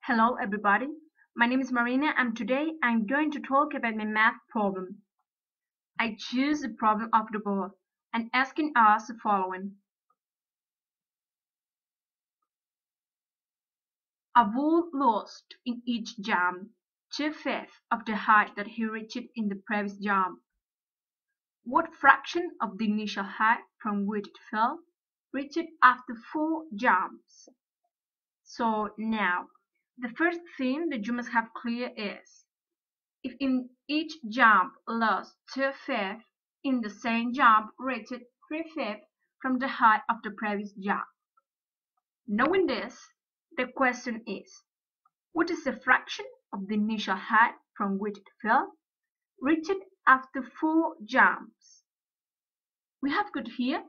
Hello everybody, my name is Marina and today I'm going to talk about my math problem. I choose the problem of the board and asking us the following. A bull lost in each jump 2/5 of the height that he reached in the previous jump. What fraction of the initial height from which it fell reached after 4 jumps? So now, the first thing that you must have clear is, if in each jump lost 2/5, in the same jump reached 3/5 from the height of the previous jump. Knowing this, the question is, what is the fraction of the initial height from which it fell, reached after 4 jumps? We have got here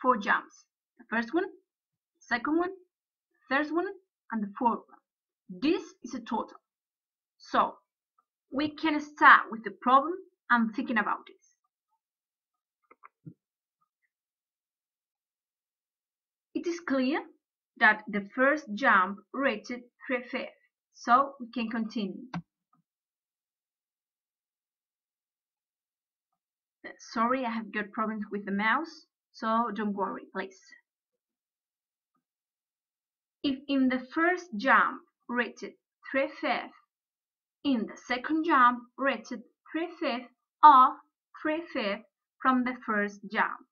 4 jumps. The first one, the second one, the third one, and the fourth one. This is a total. So, we can start with the problem and thinking about this. It is clear that the first jump reached 3/5, so we can continue. Sorry, I have got problems with the mouse, so don't worry, please. If in the first jump reached 3/5, in the second jump reached 3/5 of 3/5 from the first jump.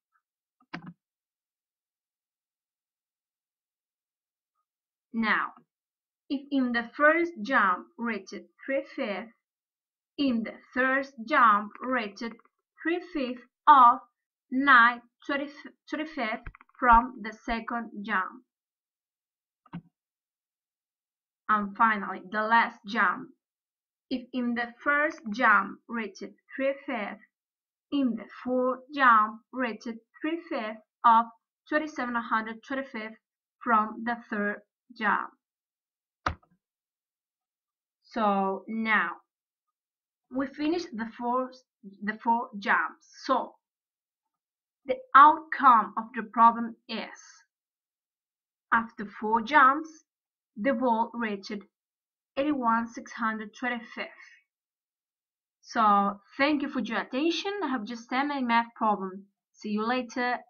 Now, if in the first jump reached 3/5, in the third jump reached 3/5 of 9/25 from the second jump. And finally, the last jump. If in the first jump reached 3/5, in the fourth jump reached 3/5 of 2725 from the third jump. So now we finished the four jumps. So the outcome of the problem is, after 4 jumps, the ball reached 81,625. So thank you for your attention. I have just done my math problem. See you later.